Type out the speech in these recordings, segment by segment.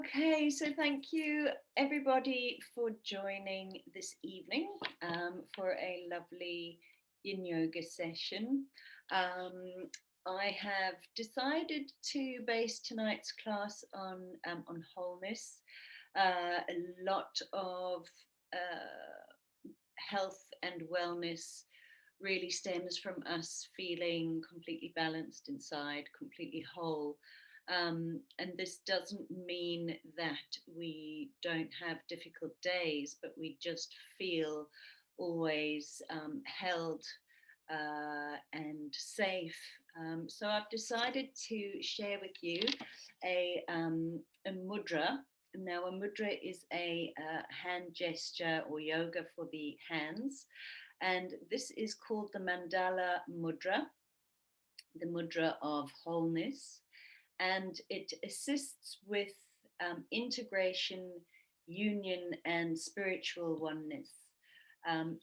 Okay, so thank you everybody for joining this evening for a lovely Yin Yoga session. I have decided to base tonight's class on wholeness. A lot of health and wellness really stems from us feeling completely balanced inside, completely whole. And this doesn't mean that we don't have difficult days, but we just feel always held and safe. So I've decided to share with you a mudra. Now, a mudra is a hand gesture or yoga for the hands, and this is called the Mandala Mudra, the mudra of wholeness, and it assists with integration, union, and spiritual oneness.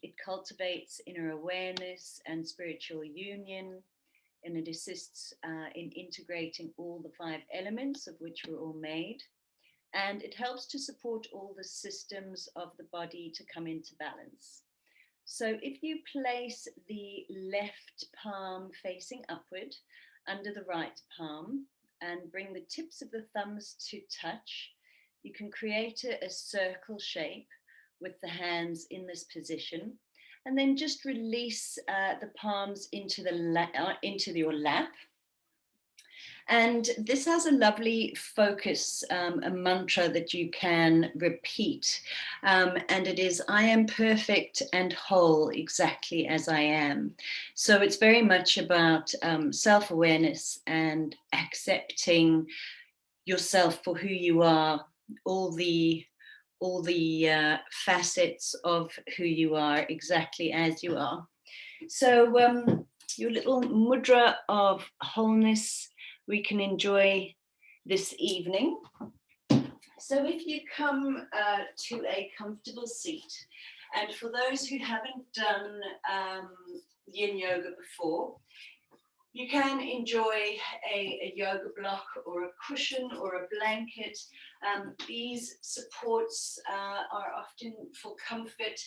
It cultivates inner awareness and spiritual union, and it assists in integrating all the five elements of which we're all made. And it helps to support all the systems of the body to come into balance. So if you place the left palm facing upward under the right palm and bring the tips of the thumbs to touch, you can create a circle shape with the hands in this position, and then just release the palms into your lap. And this has a lovely focus, a mantra that you can repeat. And it is, I am perfect and whole exactly as I am. So it's very much about self-awareness and accepting yourself for who you are, all the facets of who you are exactly as you are. So your little mudra of wholeness we can enjoy this evening. So if you come to a comfortable seat, and for those who haven't done Yin Yoga before, you can enjoy a yoga block or a cushion or a blanket. These supports are often for comfort,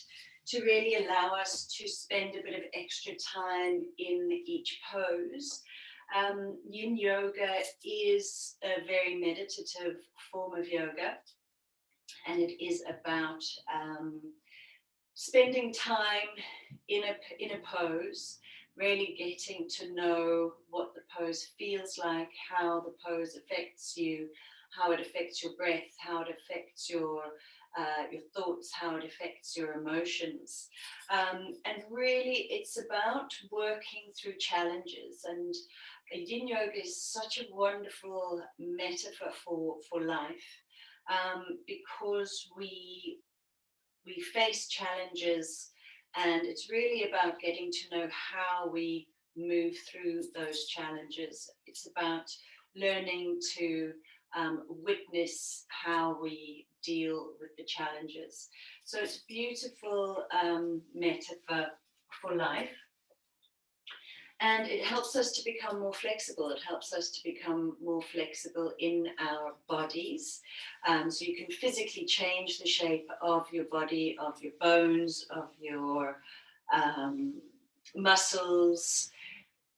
to really allow us to spend a bit of extra time in each pose. Yin Yoga is a very meditative form of yoga, and it is about spending time in a pose, really getting to know what the pose feels like, how the pose affects you, how it affects your breath, how it affects your thoughts, how it affects your emotions. And really, it's about working through challenges. And Yin Yoga is such a wonderful metaphor for life, because we face challenges, and it's really about getting to know how we move through those challenges. It's about learning to witness how we deal with the challenges. So it's a beautiful metaphor for life. And it helps us to become more flexible. It helps us to become more flexible in our bodies. So you can physically change the shape of your body, of your bones, of your muscles.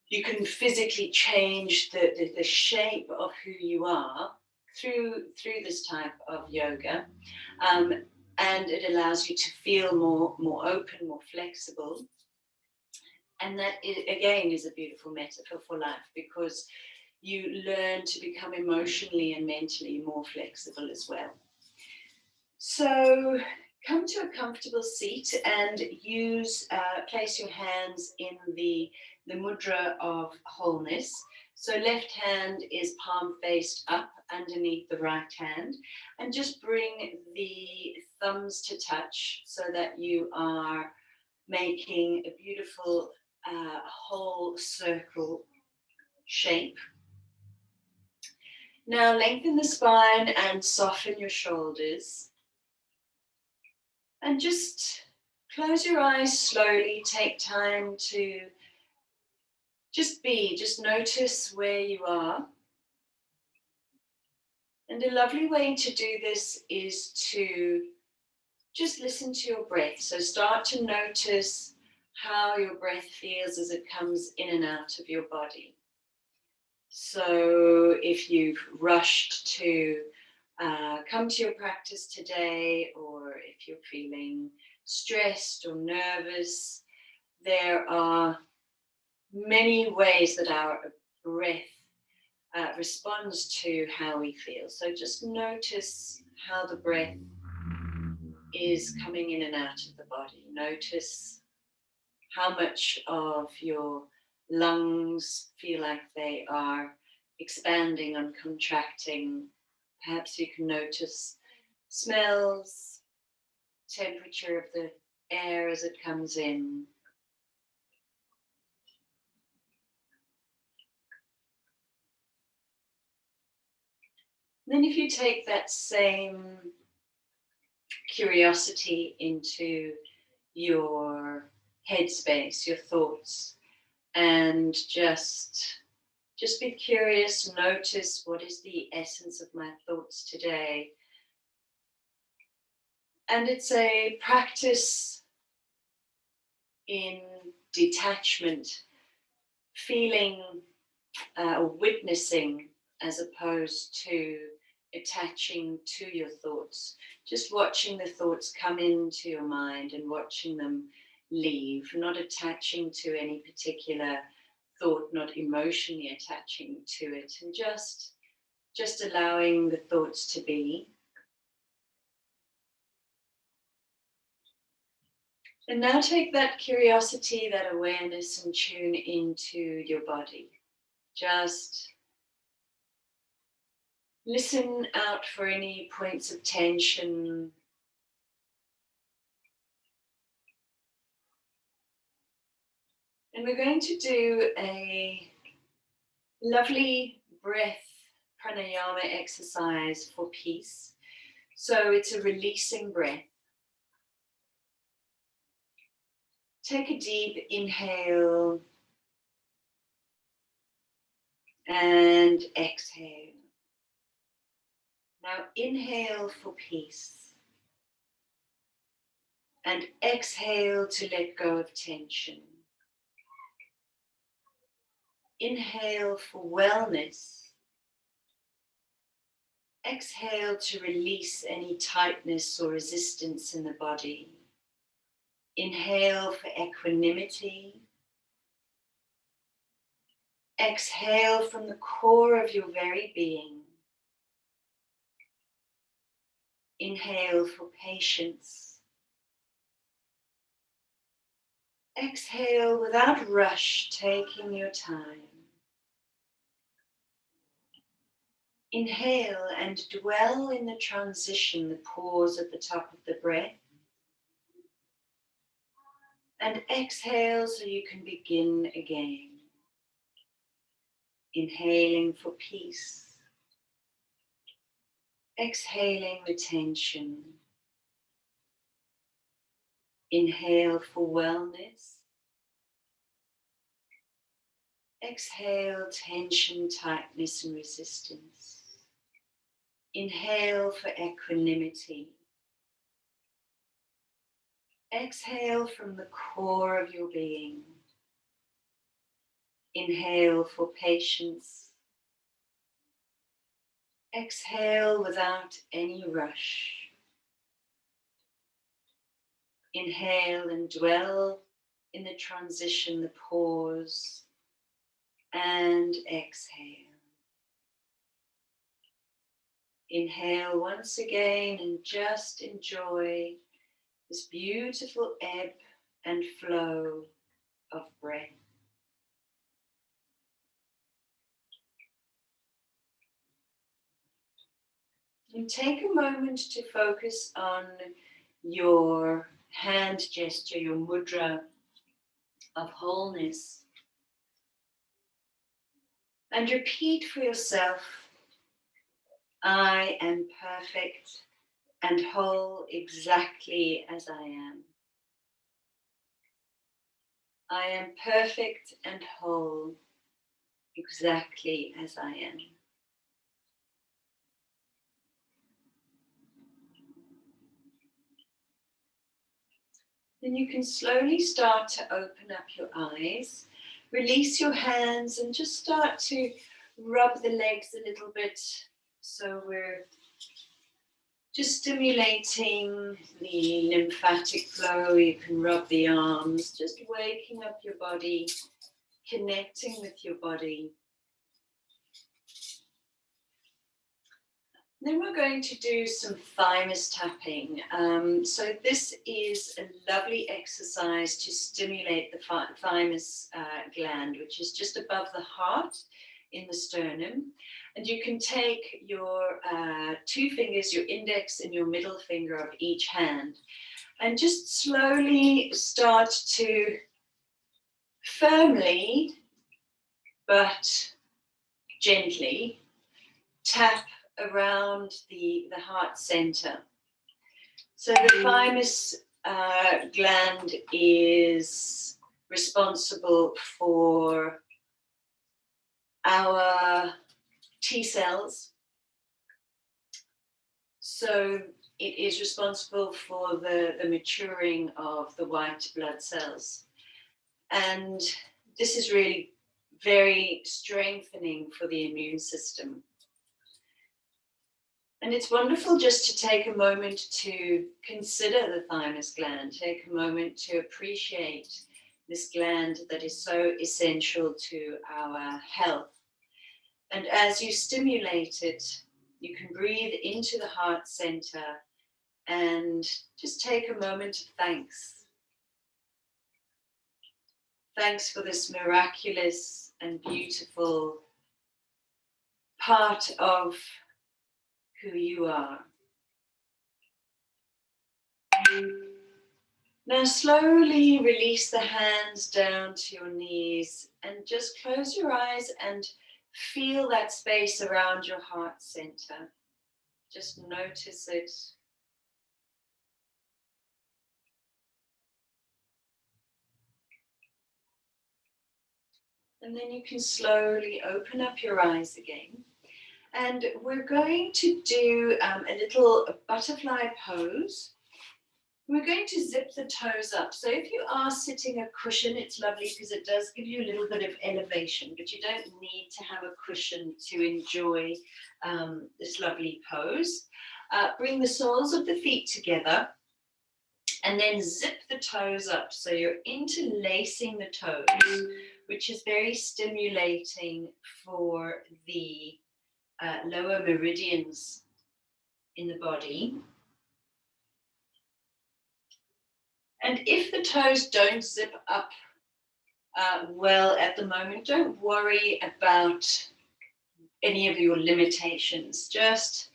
You can physically change the shape of who you are through this type of yoga. And it allows you to feel more open, more flexible. And that, again, is a beautiful metaphor for life, because you learn to become emotionally and mentally more flexible as well. So come to a comfortable seat and place your hands in the mudra of wholeness. So left hand is palm faced up underneath the right hand, and just bring the thumbs to touch so that you are making a beautiful whole circle shape. Now lengthen the spine and soften your shoulders. And just close your eyes slowly. Take time to just notice where you are. And a lovely way to do this is to just listen to your breath. So start to notice how your breath feels as it comes in and out of your body. So if you've rushed to come to your practice today, or if you're feeling stressed or nervous, there are many ways that our breath responds to how we feel. So just notice how the breath is coming in and out of the body. Notice how much of your lungs feel like they are expanding and contracting. Perhaps you can notice smells, temperature of the air as it comes in. Then if you take that same curiosity into your headspace, your thoughts, and just be curious, notice what is the essence of my thoughts today. And it's a practice in detachment, feeling witnessing as opposed to attaching to your thoughts. Just watching the thoughts come into your mind and watching them leave, not attaching to any particular thought, not emotionally attaching to it, and just allowing the thoughts to be. And now take that curiosity, that awareness, and tune into your body. Just listen out for any points of tension. And we're going to do a lovely breath pranayama exercise for peace. So it's a releasing breath. Take a deep inhale and exhale. Now inhale for peace and exhale to let go of tension. Inhale for wellness. Exhale to release any tightness or resistance in the body. Inhale for equanimity. Exhale from the core of your very being. Inhale for patience. Exhale without rush, taking your time. Inhale and dwell in the transition, the pause at the top of the breath. And exhale so you can begin again. Inhaling for peace. Exhaling the tension. Inhale for wellness. Exhale tension, tightness, and resistance. Inhale for equanimity. Exhale from the core of your being. Inhale for patience. Exhale without any rush. Inhale and dwell in the transition, the pause, and exhale. Inhale once again and just enjoy this beautiful ebb and flow of breath. And take a moment to focus on your hand gesture, your mudra of wholeness. And repeat for yourself, I am perfect and whole exactly as I am. I am perfect and whole exactly as I am. Then you can slowly start to open up your eyes. Release your hands and just start to rub the legs a little bit. So we're just stimulating the lymphatic flow. You can rub the arms, just waking up your body, connecting with your body. Then we're going to do some thymus tapping. So this is a lovely exercise to stimulate the thymus gland, which is just above the heart in the sternum. And you can take your 2 fingers, your index and your middle finger of each hand, and just slowly start to firmly but gently tap around the heart center. So the thymus gland is responsible for our T cells. So it is responsible for the maturing of the white blood cells. And this is really very strengthening for the immune system. And it's wonderful just to take a moment to consider the thymus gland, take a moment to appreciate this gland that is so essential to our health. And as you stimulate it, you can breathe into the heart center and just take a moment of thanks. Thanks for this miraculous and beautiful part of who you are. Now slowly release the hands down to your knees and just close your eyes and feel that space around your heart center. Just notice it. And then you can slowly open up your eyes again. And we're going to do a little butterfly pose. We're going to zip the toes up. So if you are sitting a cushion, it's lovely because it does give you a little bit of elevation, but you don't need to have a cushion to enjoy this lovely pose. Bring the soles of the feet together and then zip the toes up. So you're interlacing the toes, which is very stimulating for the lower meridians in the body. And if the toes don't zip up well at the moment, don't worry about any of your limitations. Just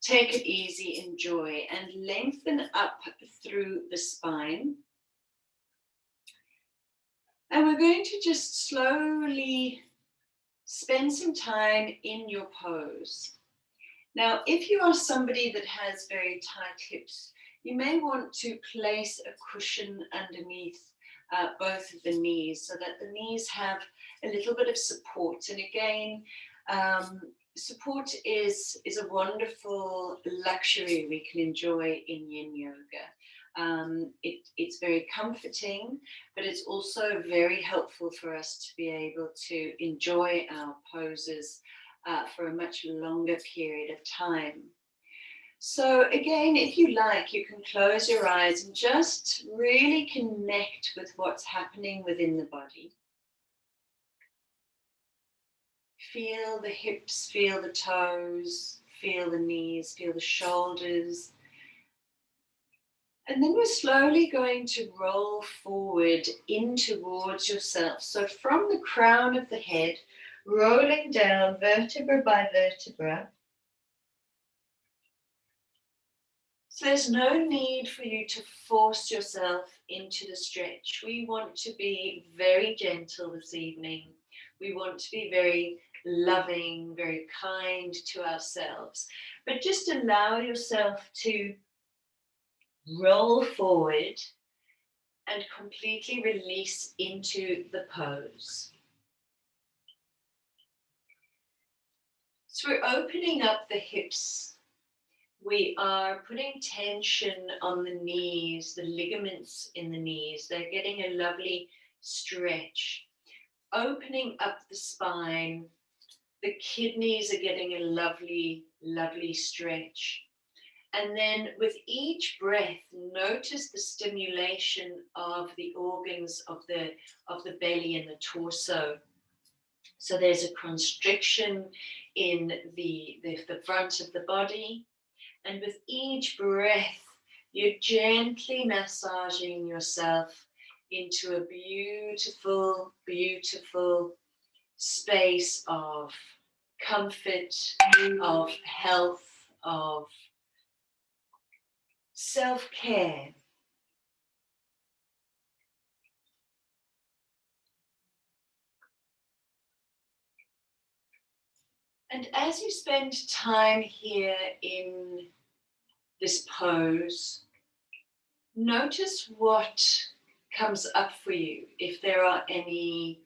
take it easy, enjoy, and lengthen up through the spine. And we're going to just slowly spend some time in your pose. Now, if you are somebody that has very tight hips, you may want to place a cushion underneath both of the knees so that the knees have a little bit of support. And again, support is a wonderful luxury we can enjoy in Yin Yoga. It's very comforting, but it's also very helpful for us to be able to enjoy our poses for a much longer period of time. So again, if you like, you can close your eyes and just really connect with what's happening within the body. Feel the hips, feel the toes, feel the knees, feel the shoulders. And then we're slowly going to roll forward in towards yourself. So from the crown of the head, rolling down vertebra by vertebra. So there's no need for you to force yourself into the stretch. We want to be very gentle this evening. We want to be very loving, very kind to ourselves. But just allow yourself to roll forward and completely release into the pose. So we're opening up the hips. we are putting tension on the knees, the ligaments in the knees. They're getting a lovely stretch, opening up the spine. The kidneys are getting a lovely, lovely stretch. And then with each breath, notice the stimulation of the organs of the belly and the torso. So there's a constriction in the front of the body. And with each breath, you're gently massaging yourself into a beautiful, beautiful space of comfort, of health, of self-care. And as you spend time here in this pose, notice what comes up for you. If there are any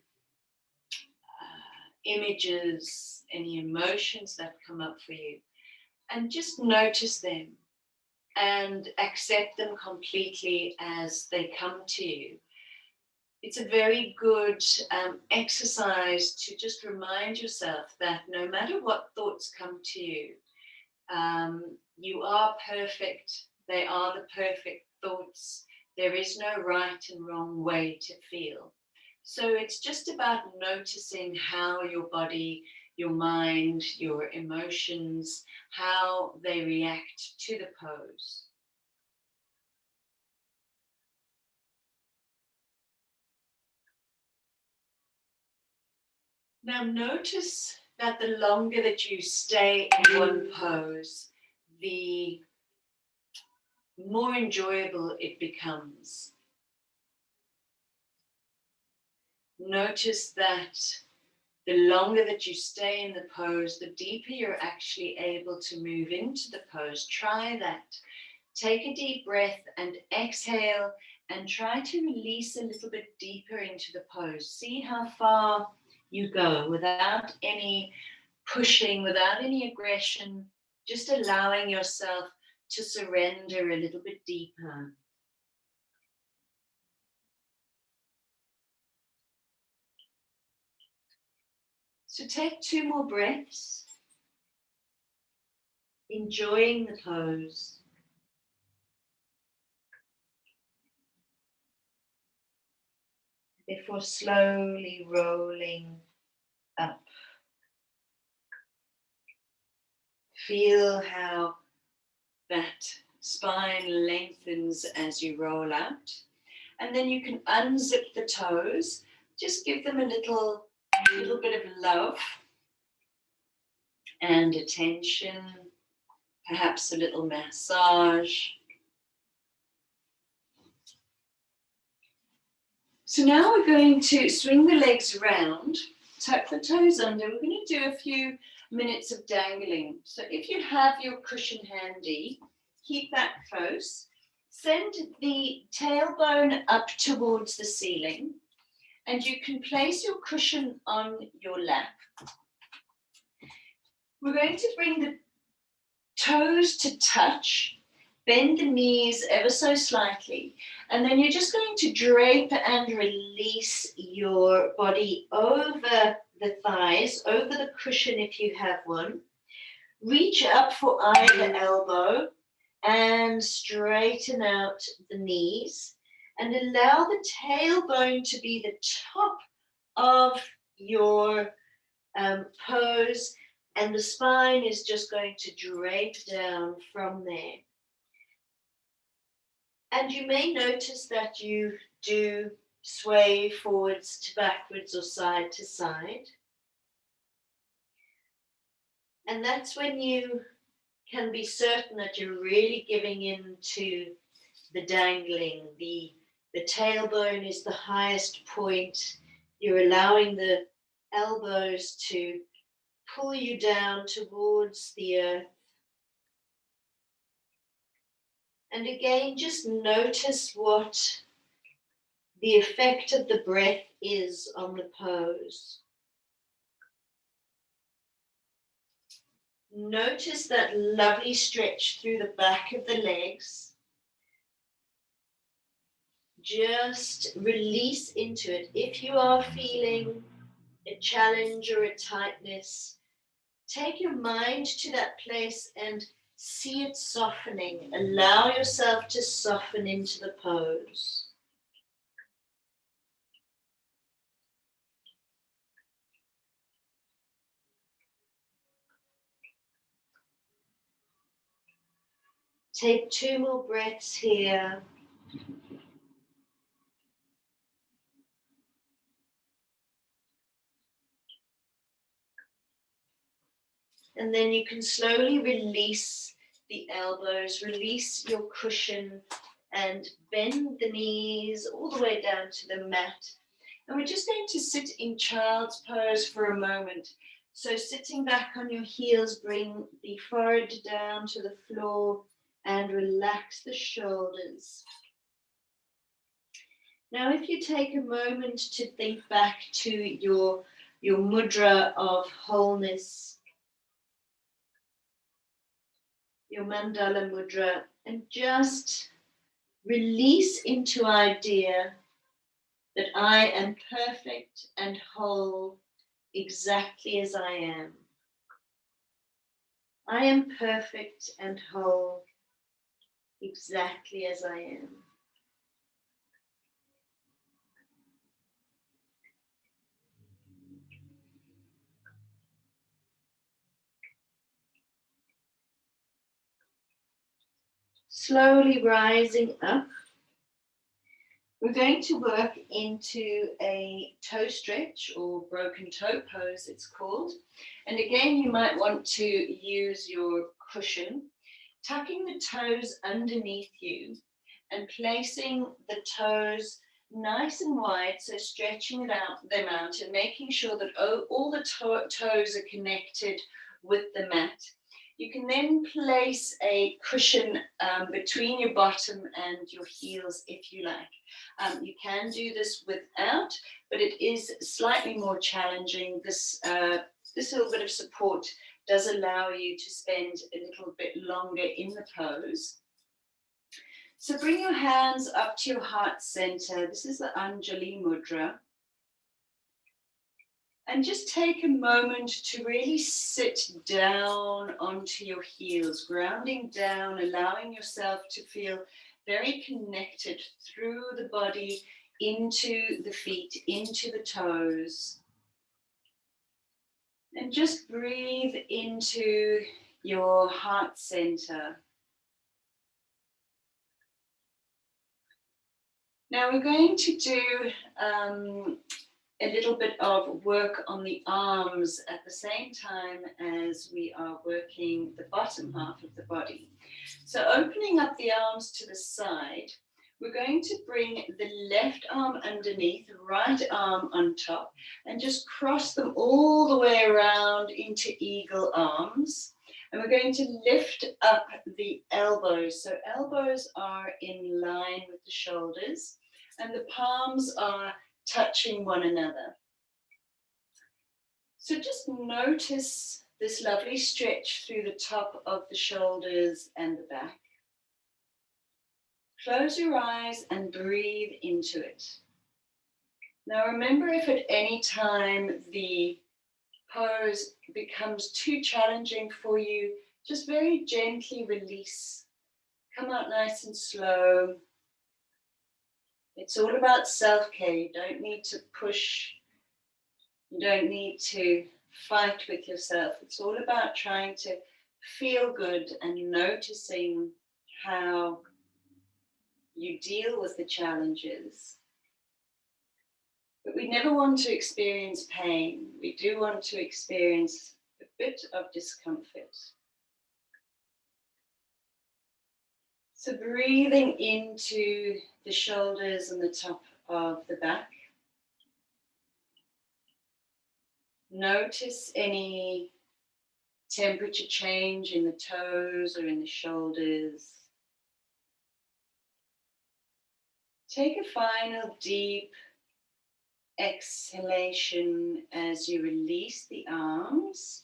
images, any emotions that come up for you, and just notice them and accept them completely as they come to you. It's a very good exercise to just remind yourself that no matter what thoughts come to you, you are perfect. They are the perfect thoughts. There is no right and wrong way to feel. So it's just about noticing how your body, your mind, your emotions, how they react to the pose. Now notice that the longer that you stay in one pose, the more enjoyable it becomes. Notice that the longer that you stay in the pose, the deeper you're actually able to move into the pose. Try that. Take a deep breath and exhale and try to release a little bit deeper into the pose. See how far you go without any pushing, without any aggression, just allowing yourself to surrender a little bit deeper. So take 2 more breaths, enjoying the pose. Before slowly rolling up. Feel how that spine lengthens as you roll out. And then you can unzip the toes. Just give them a little bit of love and attention, perhaps a little massage. So now we're going to swing the legs around, tuck the toes under. We're going to do a few minutes of dangling. So if you have your cushion handy, keep that close. Send the tailbone up towards the ceiling, and you can place your cushion on your lap. We're going to bring the toes to touch, bend the knees ever so slightly, and then you're just going to drape and release your body over the thighs, over the cushion if you have one. Reach up for either elbow and straighten out the knees and allow the tailbone to be the top of your pose, and the spine is just going to drape down from there. And you may notice that you do sway forwards to backwards or side to side. And that's when you can be certain that you're really giving in to the dangling. The tailbone is the highest point. You're allowing the elbows to pull you down towards the earth. And again, just notice what the effect of the breath is on the pose. Notice that lovely stretch through the back of the legs. Just release into it. If you are feeling a challenge or a tightness, take your mind to that place and see it softening. Allow yourself to soften into the pose. Take 2 more breaths here. And then you can slowly release the elbows, release your cushion, and bend the knees all the way down to the mat. And we're just going to sit in child's pose for a moment. So sitting back on your heels, bring the forehead down to the floor and relax the shoulders. Now, if you take a moment to think back to your mudra of wholeness, your Mandala Mudra, and just release into idea that I am perfect and whole exactly as I am. I am perfect and whole exactly as I am. Slowly rising up, we're going to work into a toe stretch or broken toe pose, it's called. And again, you might want to use your cushion, tucking the toes underneath you and placing the toes nice and wide, so stretching them out and making sure that all the toes are connected with the mat. You can then place a cushion between your bottom and your heels if you like. You can do this without, but it is slightly more challenging. This little bit of support does allow you to spend a little bit longer in the pose. So bring your hands up to your heart center. This is the Anjali Mudra. And just take a moment to really sit down onto your heels, grounding down, allowing yourself to feel very connected through the body into the feet, into the toes. And just breathe into your heart center. Now we're going to do a little bit of work on the arms at the same time as we are working the bottom half of the body. So opening up the arms to the side, we're going to bring the left arm underneath, right arm on top, and just cross them all the way around into eagle arms. And we're going to lift up the elbows. So elbows are in line with the shoulders, and the palms are touching one another. So just notice this lovely stretch through the top of the shoulders and the back. Close your eyes and breathe into it. Now remember, if at any time the pose becomes too challenging for you, just very gently release. Come out nice and slow. It's all about self-care. You don't need to push. You don't need to fight with yourself. It's all about trying to feel good and noticing how you deal with the challenges. But we never want to experience pain. We do want to experience a bit of discomfort. So breathing into the shoulders and the top of the back. Notice any temperature change in the toes or in the shoulders. Take a final deep exhalation as you release the arms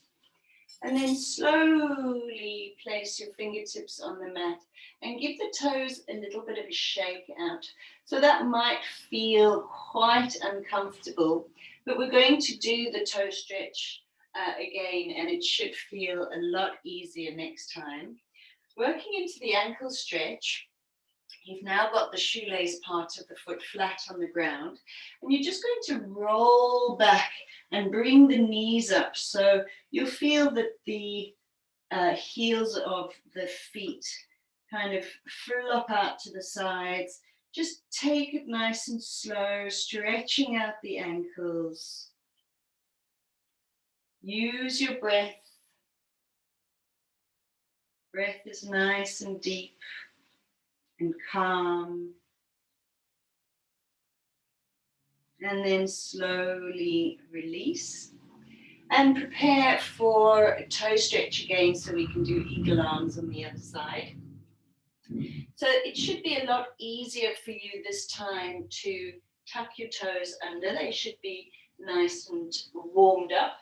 And then slowly place your fingertips on the mat and give the toes a little bit of a shake out. So that might feel quite uncomfortable, but we're going to do the toe stretch again, and it should feel a lot easier next time. Working into the ankle stretch, you've now got the shoelace part of the foot flat on the ground, and you're just going to roll back and bring the knees up. So you'll feel that the heels of the feet kind of flop out to the sides. Just take it nice and slow, stretching out the ankles. Use your breath. Breath is nice and deep and calm. And then slowly release. And prepare for a toe stretch again so we can do eagle arms on the other side. So it should be a lot easier for you this time to tuck your toes under. They should be nice and warmed up.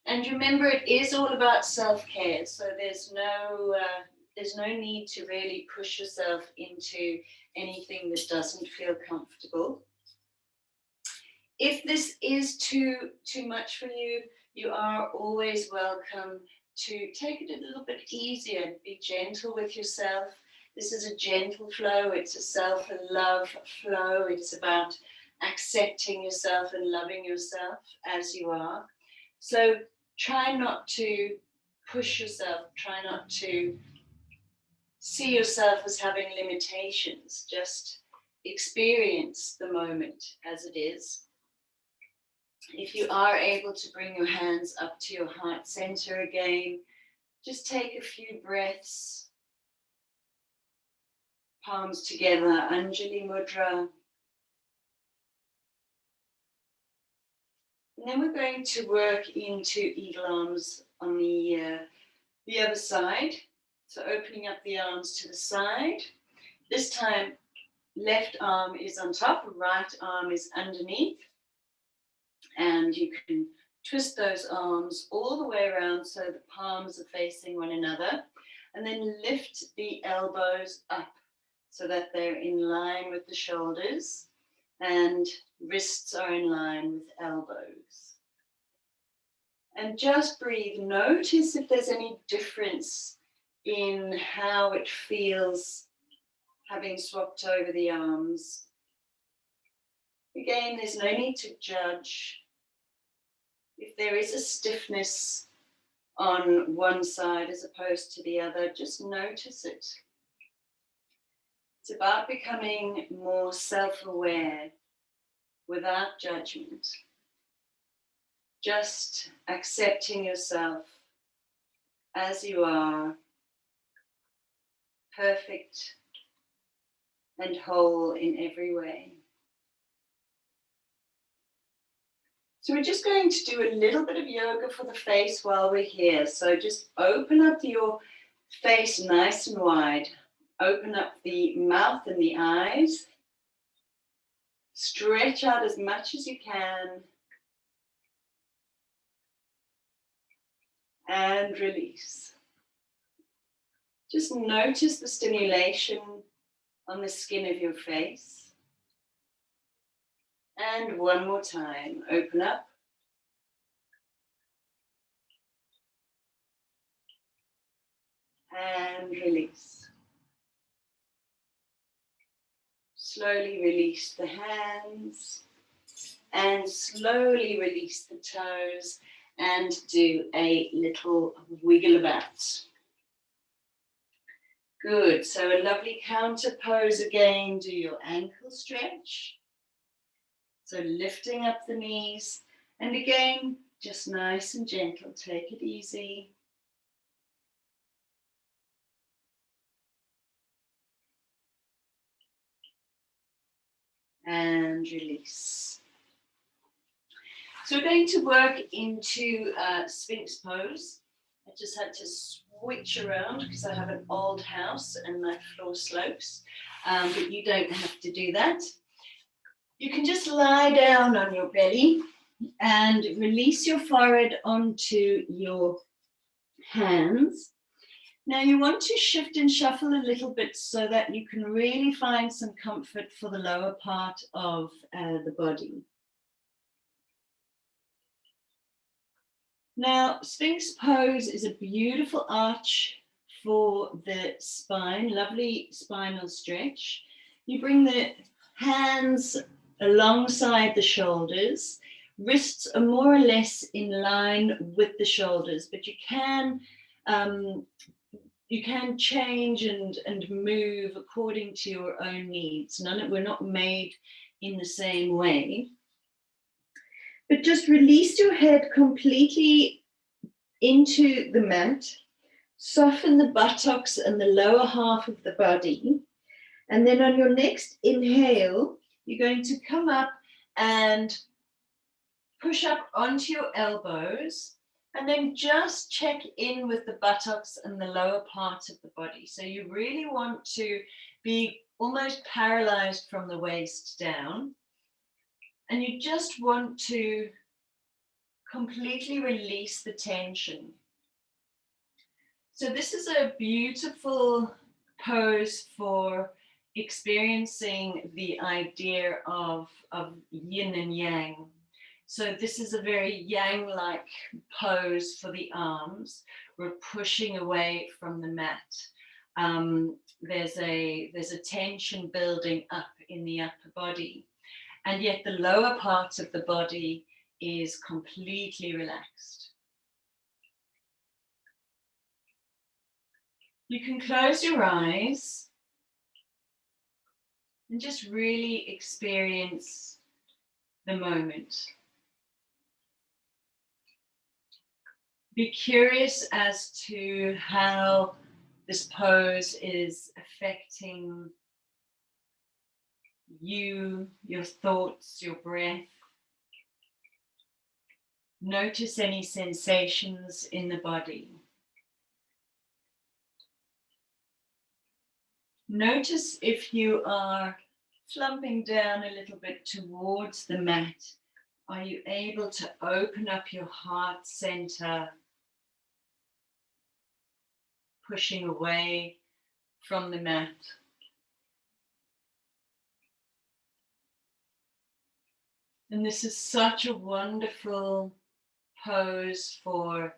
And remember, it is all about self-care, so there's no need to really push yourself into anything that doesn't feel comfortable. If this is too much for you, you are always welcome to take it a little bit easier. Be gentle with yourself. This is a gentle flow. It's a self-love flow. It's about accepting yourself and loving yourself as you are. So try not to push yourself. Try not to see yourself as having limitations. Just experience the moment as it is. If you are able to bring your hands up to your heart center again, just take a few breaths. Palms together, Anjali Mudra. And then we're going to work into eagle arms on the other side. So opening up the arms to the side. This time, left arm is on top, right arm is underneath. And you can twist those arms all the way around so the palms are facing one another. And then lift the elbows up so that they're in line with the shoulders. And wrists are in line with elbows. And just breathe. Notice if there's any difference in how it feels having swapped over the arms. Again, there's no need to judge. If there is a stiffness on one side as opposed to the other, just notice it. It's about becoming more self-aware without judgment. Just accepting yourself as you are, perfect and whole in every way. So we're just going to do a little bit of yoga for the face while we're here. So just open up your face nice and wide. Open up the mouth and the eyes. Stretch out as much as you can. And release. Just notice the stimulation on the skin of your face. And one more time, open up. And release. Slowly release the hands. And slowly release the toes. And do a little wiggle about. Good, so a lovely counter pose again. Do your ankle stretch. So lifting up the knees, and again, just nice and gentle, take it easy. And release. So we're going to work into Sphinx Pose. I just had to switch around because I have an old house and my floor slopes, but you don't have to do that. You can just lie down on your belly And release your forehead onto your hands. Now you want to shift and shuffle a little bit so that you can really find some comfort for the lower part of the body. Now, Sphinx Pose is a beautiful arch for the spine, lovely spinal stretch. You bring the hands alongside the shoulders. Wrists are more or less in line with the shoulders, but you can change and move according to your own needs. We're not made in the same way. But just release your head completely into the mat. Soften the buttocks and the lower half of the body. And then on your next inhale, you're going to come up and push up onto your elbows. And then just check in with the buttocks and the lower part of the body. So you really want to be almost paralyzed from the waist down. And you just want to completely release the tension. So this is a beautiful pose for experiencing the idea of yin and yang. So this is a very yang-like pose for the arms. We're pushing away from the mat. There's a tension building up in the upper body, and yet the lower part of the body is completely relaxed. You can close your eyes and just really experience the moment. Be curious as to how this pose is affecting you, your thoughts, your breath. Notice any sensations in the body. Notice if you are slumping down a little bit towards the mat. Are you able to open up your heart center, pushing away from the mat? And this is such a wonderful pose for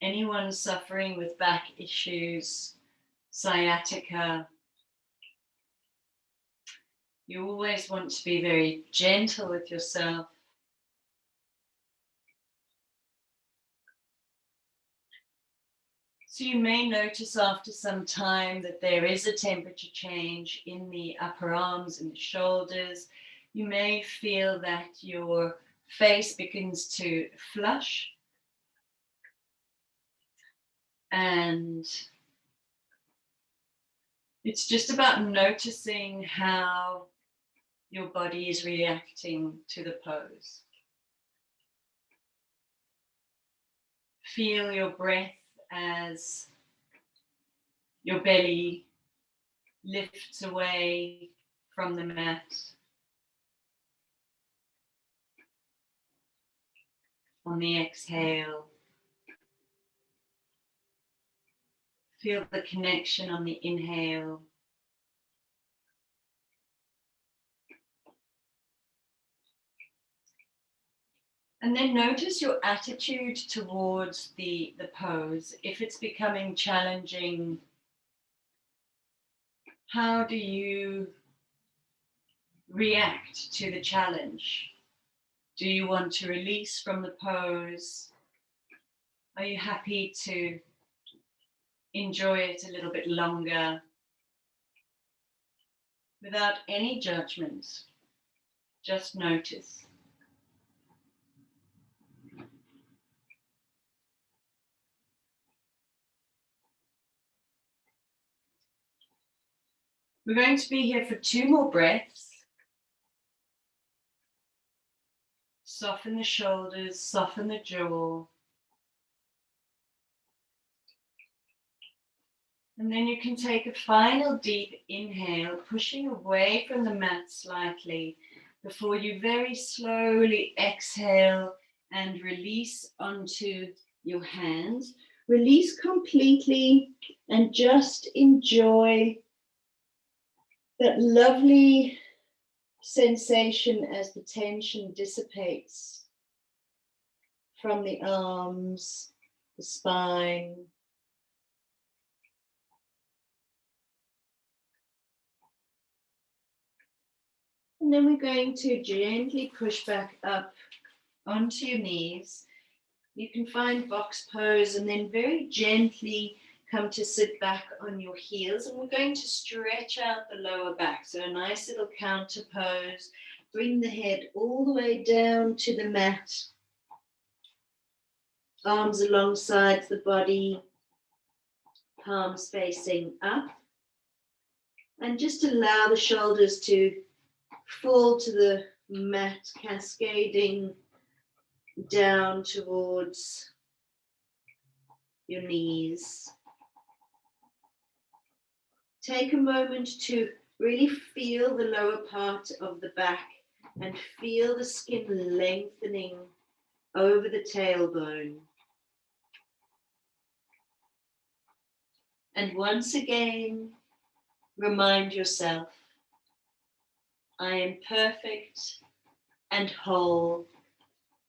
anyone suffering with back issues, sciatica. You always want to be very gentle with yourself. So you may notice after some time that there is a temperature change in the upper arms and the shoulders. You may feel that your face begins to flush. And it's just about noticing how your body is reacting to the pose. Feel your breath as your belly lifts away from the mat. On the exhale, feel the connection on the inhale. And then notice your attitude towards the pose. If it's becoming challenging, how do you react to the challenge? Do you want to release from the pose? Are you happy to enjoy it a little bit longer without any judgment? Just notice. We're going to be here for 2 more breaths. Soften the shoulders, soften the jaw. And then you can take a final deep inhale, pushing away from the mat slightly, before you very slowly exhale and release onto your hands. Release completely and just enjoy that lovely sensation as the tension dissipates from the arms, the spine. And then we're going to gently push back up onto your knees. You can find box pose and then very gently come to sit back on your heels. And we're going to stretch out the lower back. So a nice little counter pose. Bring the head all the way down to the mat. Arms alongside the body. Palms facing up. And just allow the shoulders to fall to the mat, cascading down towards your knees. Take a moment to really feel the lower part of the back and feel the skin lengthening over the tailbone. And once again, remind yourself, I am perfect and whole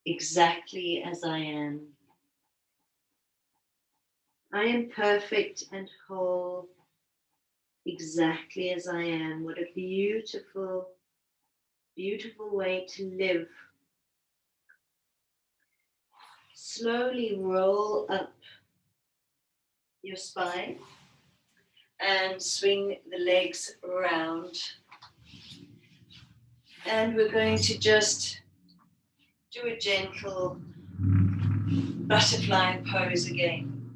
exactly as I am. I am perfect and whole exactly as I am. What a beautiful, beautiful way to live. Slowly roll up your spine and swing the legs around. And we're going to just do a gentle butterfly pose again.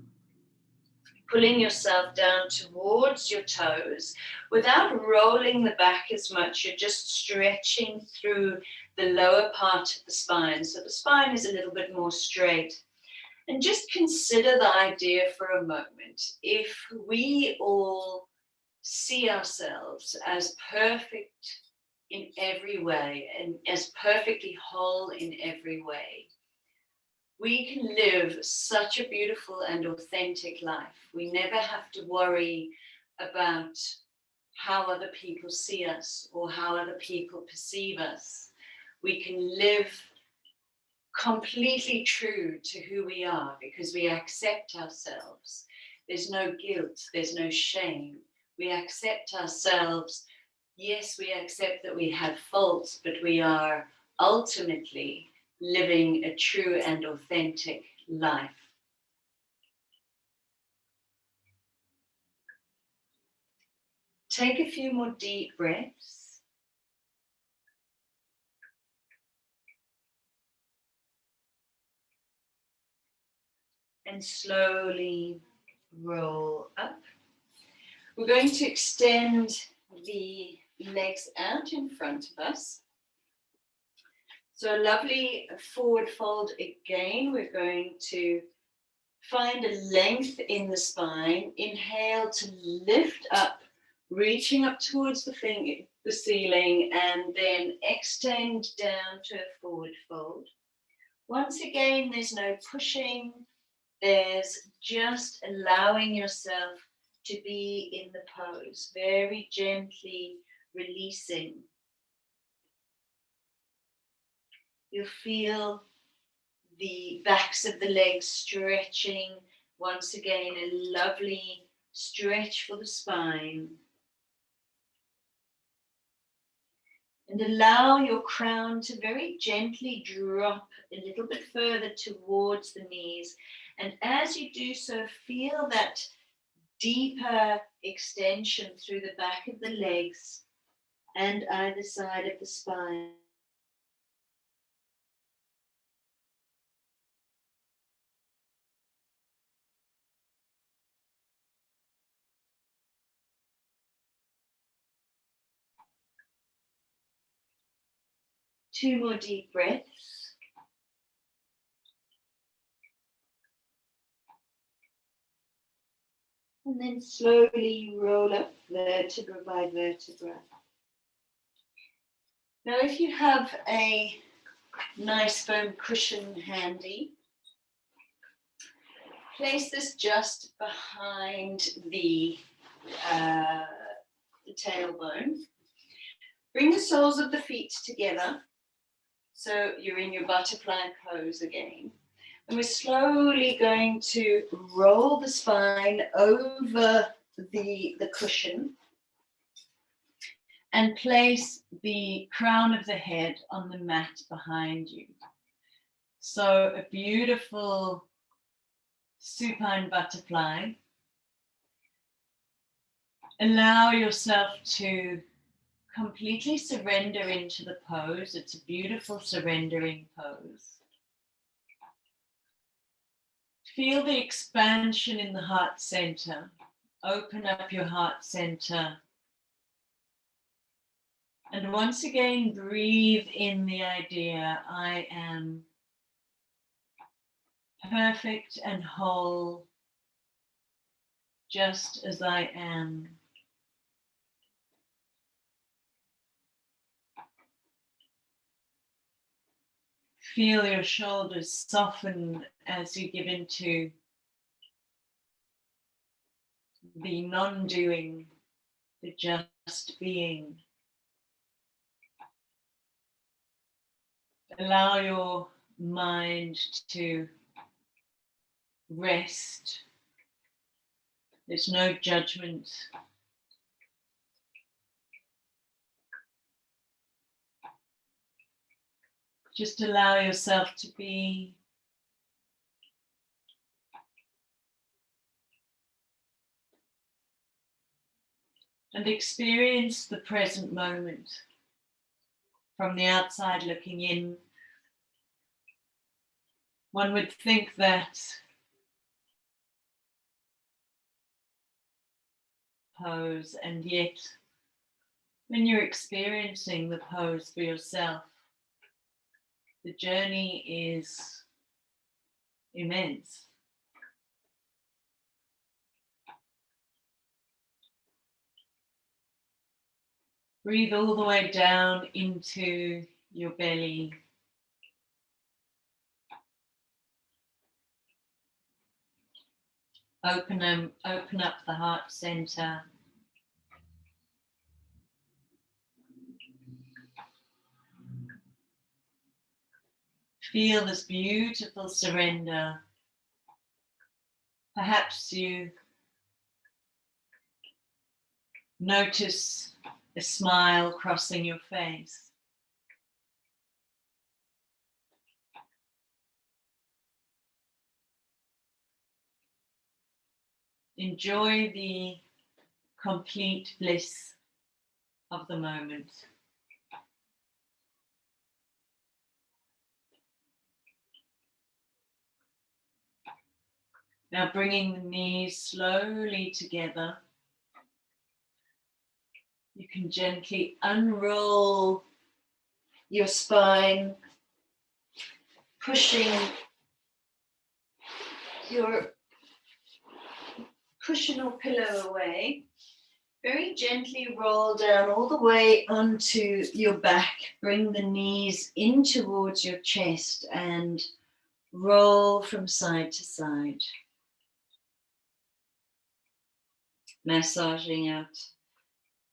Pulling yourself down towards your toes without rolling the back as much. You're just stretching through the lower part of the spine. So the spine is a little bit more straight. And just consider the idea for a moment. If we all see ourselves as perfect in every way and as perfectly whole in every way, we can live such a beautiful and authentic life. We never have to worry about how other people see us or how other people perceive us. We can live completely true to who we are because we accept ourselves. There's no guilt, there's no shame. We accept ourselves. Yes, we accept that we have faults, but we are ultimately living a true and authentic life. Take a few more deep breaths. And slowly roll up. We're going to extend the legs out in front of us. So a lovely forward fold again. We're going to find a length in the spine. Inhale to lift up, reaching up towards the ceiling, and then extend down to a forward fold. Once again, there's no pushing. There's just allowing yourself to be in the pose, very gently releasing. You'll feel the backs of the legs stretching. Once again, a lovely stretch for the spine. And allow your crown to very gently drop a little bit further towards the knees. And as you do so, feel that deeper extension through the back of the legs and either side of the spine. Two more deep breaths. And then slowly roll up vertebra by vertebra. Now, if you have a nice foam cushion handy, place this just behind the tailbone. Bring the soles of the feet together so you're in your butterfly pose again. And we're slowly going to roll the spine over the cushion and place the crown of the head on the mat behind you. So a beautiful supine butterfly. Allow yourself to completely surrender into the pose. It's a beautiful surrendering pose. Feel the expansion in the heart center. Open up your heart center. And once again, breathe in the idea, I am perfect and whole, just as I am. Feel your shoulders soften as you give into the non-doing, the just being. Allow your mind to rest. There's no judgment. Just allow yourself to be. And experience the present moment. From the outside looking in, one would think that pose, and yet when you're experiencing the pose for yourself, the journey is immense. Breathe all the way down into your belly. Open up the heart center. Feel this beautiful surrender. Perhaps you notice a smile crossing your face. Enjoy the complete bliss of the moment. Now bringing the knees slowly together. You can gently unroll your spine, pushing your cushion or pillow away. Very gently roll down all the way onto your back. Bring the knees in towards your chest and roll from side to side. Massaging out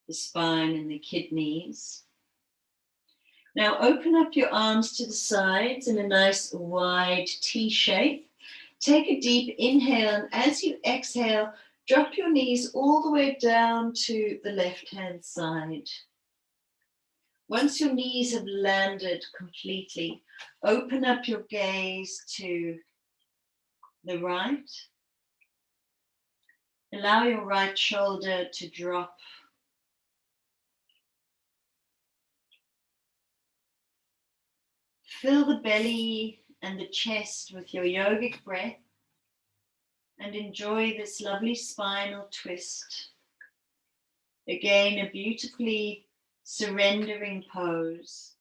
the spine and the kidneys. Now open up your arms to the sides in a nice wide T shape. Take a deep inhale, and as you exhale, drop your knees all the way down to the left-hand side. Once your knees have landed completely, open up your gaze to the right. Allow your right shoulder to drop. Fill the belly and the chest with your yogic breath and enjoy this lovely spinal twist. Again, a beautifully surrendering pose.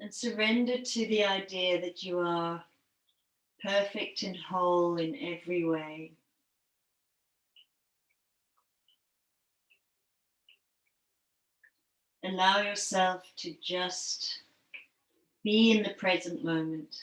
And surrender to the idea that you are perfect and whole in every way. allow yourself to just be in the present moment.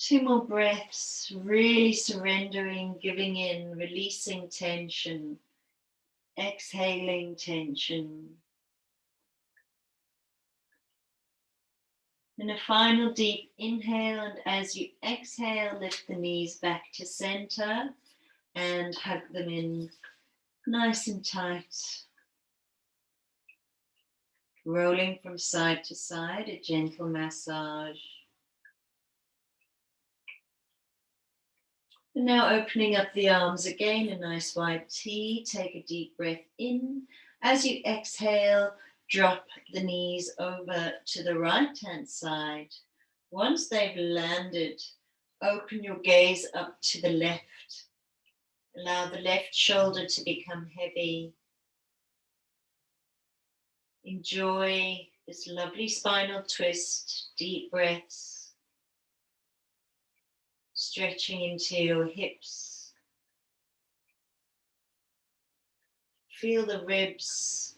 Two more breaths, really surrendering, giving in, releasing tension, exhaling tension. And a final deep inhale, and as you exhale, lift the knees back to center and hug them in nice and tight. Rolling from side to side, a gentle massage. And now opening up the arms again, a nice wide T. Take a deep breath in. As you exhale, drop the knees over to the right-hand side. Once they've landed, open your gaze up to the left. Allow the left shoulder to become heavy. Enjoy this lovely spinal twist, deep breaths. Stretching into your hips. Feel the ribs.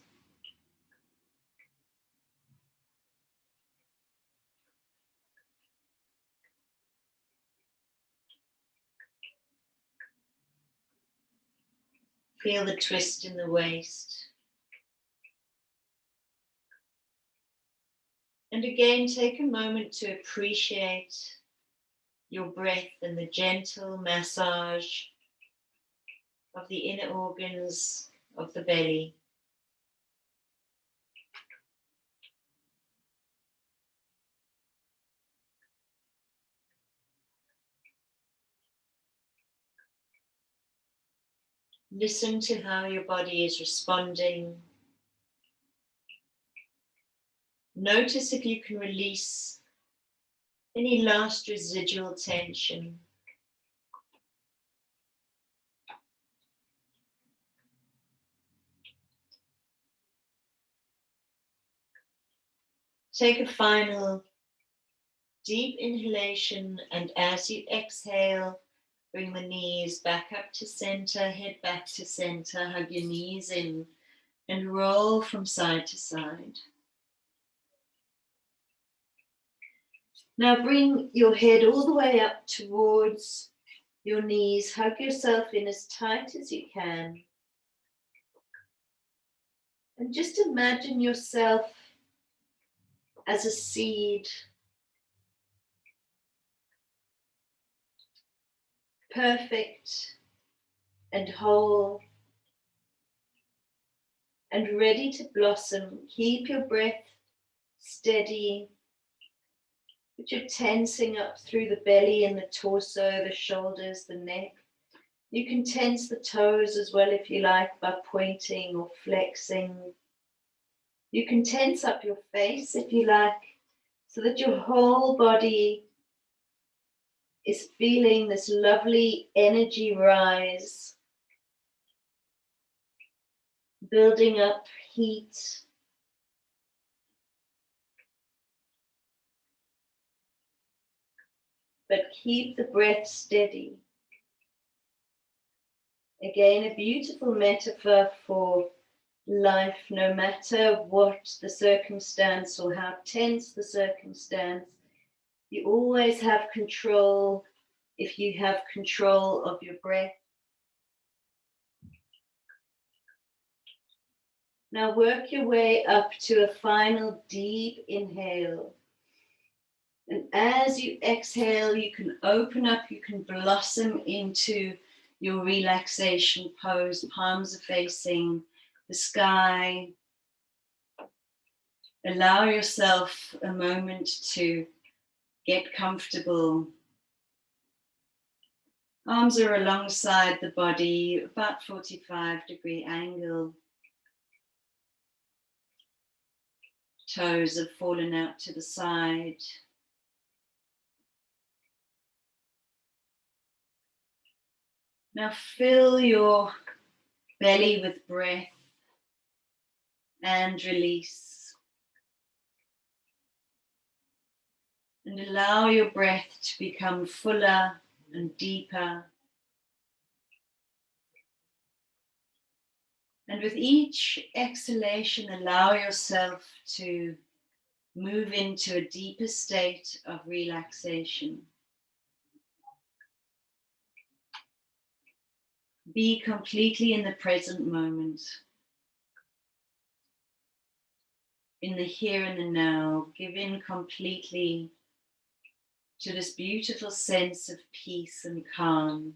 Feel the twist in the waist. And again, take a moment to appreciate your breath and the gentle massage of the inner organs of the belly. Listen to how your body is responding. Notice if you can release any last residual tension. Take a final deep inhalation, and as you exhale, bring the knees back up to center, head back to center, hug your knees in, and roll from side to side. Now bring your head all the way up towards your knees. Hug yourself in as tight as you can. And just imagine yourself as a seed. Perfect and whole and ready to blossom. Keep your breath steady. But you're tensing up through the belly and the torso, the shoulders, the neck. You can tense the toes as well if you like by pointing or flexing. You can tense up your face if you like, so that your whole body is feeling this lovely energy rise, building up heat. But keep the breath steady. Again, a beautiful metaphor for life, no matter what the circumstance or how tense the circumstance, you always have control if you have control of your breath. Now work your way up to a final deep inhale. And as you exhale, you can open up, you can blossom into your relaxation pose. Palms are facing the sky. Allow yourself a moment to get comfortable. Arms are alongside the body, about 45-degree angle. Toes have fallen out to the side. Now fill your belly with breath and release. And allow your breath to become fuller and deeper. And with each exhalation, allow yourself to move into a deeper state of relaxation. Be completely in the present moment, in the here and the now. Give in completely to this beautiful sense of peace and calm.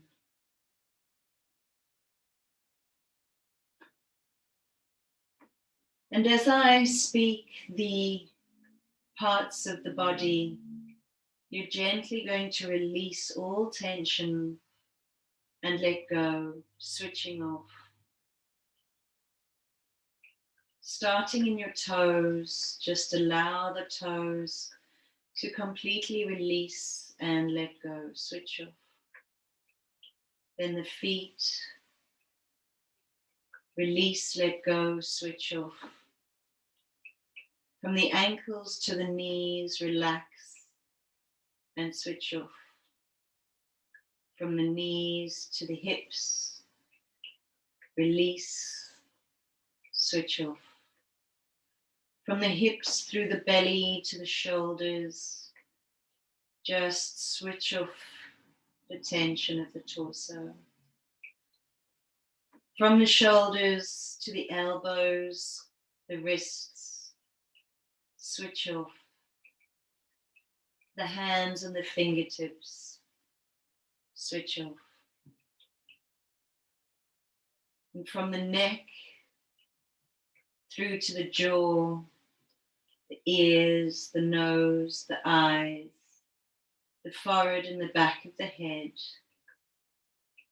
And as I speak the parts of the body, you're gently going to release all tension and let go, switching off. Starting in your toes, just allow the toes to completely release and let go, switch off. Then the feet, release, let go, switch off. From the ankles to the knees, relax and switch off. From the knees to the hips, release, switch off. From the hips through the belly to the shoulders, just switch off the tension of the torso. From the shoulders to the elbows, the wrists, switch off. The hands and the fingertips, switch off. And from the neck through to the jaw, the ears, the nose, the eyes, the forehead and the back of the head,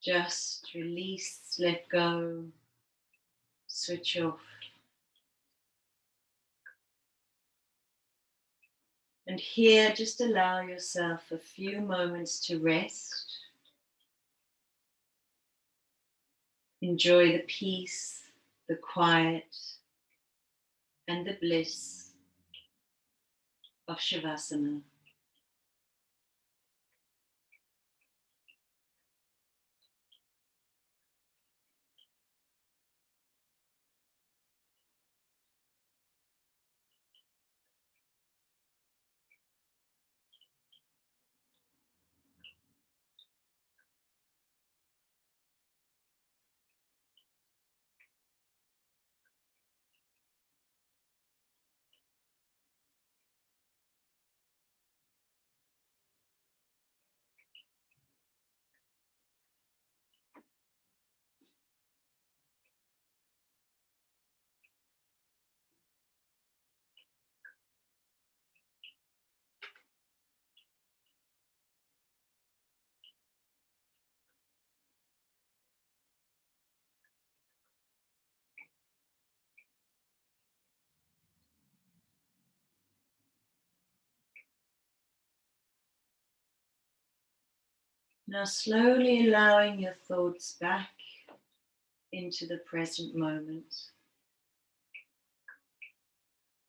just release, let go, switch off. And here, just allow yourself a few moments to rest. Enjoy the peace, the quiet, and the bliss of Shavasana. Now slowly allowing your thoughts back into the present moment.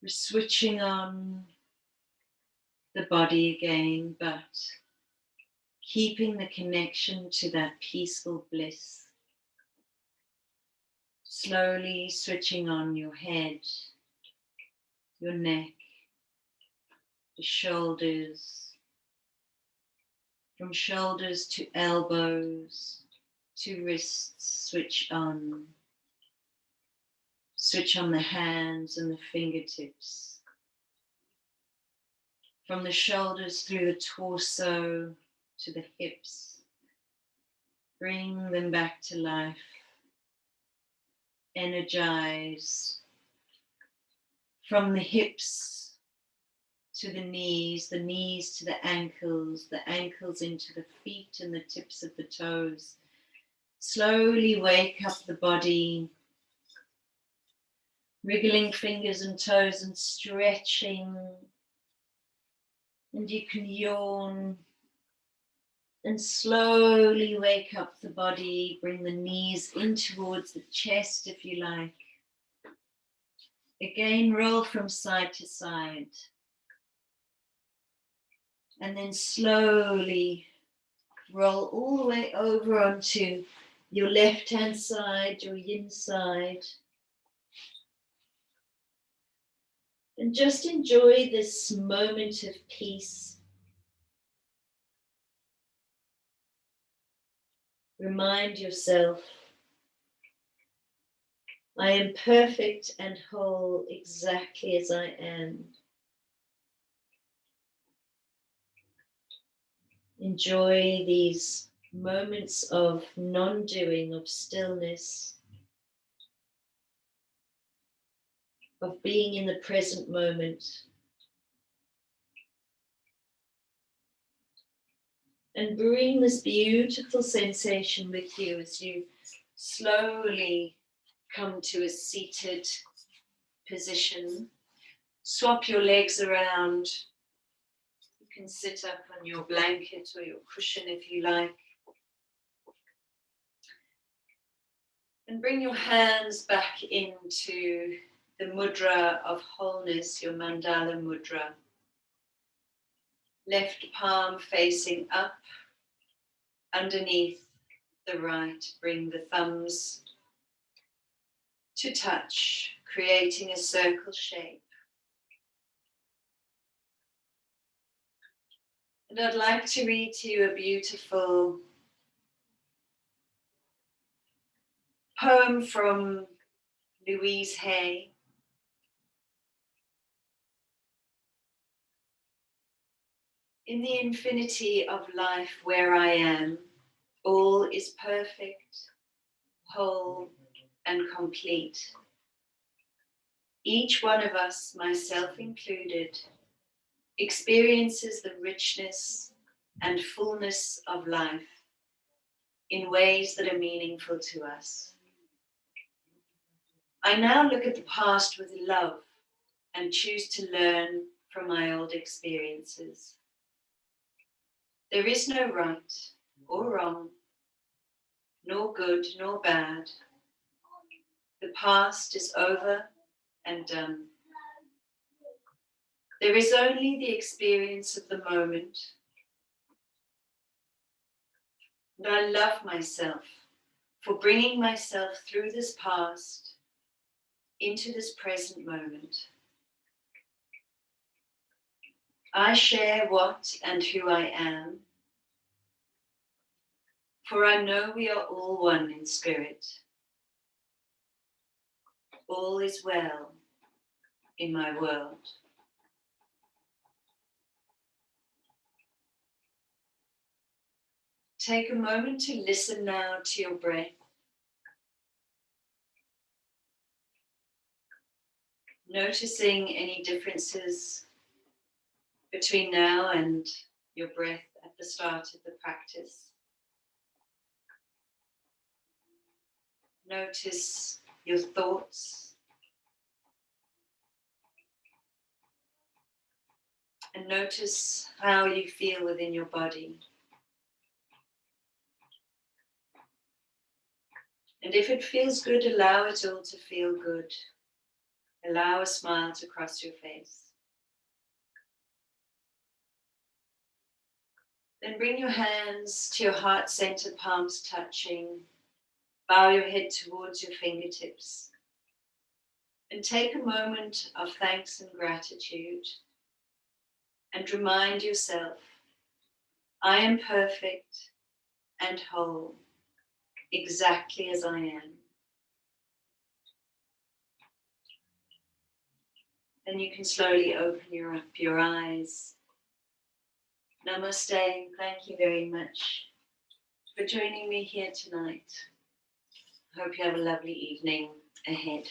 We're switching on the body again, but keeping the connection to that peaceful bliss. Slowly switching on your head, your neck, the shoulders, from shoulders to elbows, to wrists, switch on. Switch on the hands and the fingertips. From the shoulders through the torso to the hips. Bring them back to life. Energize. From the hips to the knees to the ankles into the feet and the tips of the toes. Slowly wake up the body, wriggling fingers and toes and stretching. And you can yawn And slowly wake up the body, bring the knees in towards the chest if you like. Again, roll from side to side. And then slowly roll all the way over onto your left-hand side, your yin side. And just enjoy this moment of peace. Remind yourself, I am perfect and whole exactly as I am. Enjoy these moments of non-doing, of stillness, of being in the present moment. And bring this beautiful sensation with you as you slowly come to a seated position. Swap your legs around. You can sit up on your blanket or your cushion if you like. And bring your hands back into the mudra of wholeness, your Mandala Mudra. Left palm facing up, underneath the right. Bring the thumbs to touch, creating a circle shape. And I'd like to read to you a beautiful poem from Louise Hay. In the infinity of life where I am, all is perfect, whole, and complete. Each one of us, myself included, experiences the richness and fullness of life in ways that are meaningful to us. I now look at the past with love and choose to learn from my old experiences. There is no right or wrong, nor good nor bad. The past is over and done. There is only the experience of the moment. And I love myself for bringing myself through this past into this present moment. I share what and who I am, for I know we are all one in spirit. All is well in my world. Take a moment to listen now to your breath. Noticing any differences between now and your breath at the start of the practice. Notice your thoughts. And notice how you feel within your body. And if it feels good, allow it all to feel good. Allow a smile to cross your face. Then bring your hands to your heart center, palms touching. Bow your head towards your fingertips. And take a moment of thanks and gratitude. And remind yourself, I am perfect and whole, exactly as I am. Then you can slowly open your eyes. Namaste, thank you very much for joining me here tonight. I hope you have a lovely evening ahead.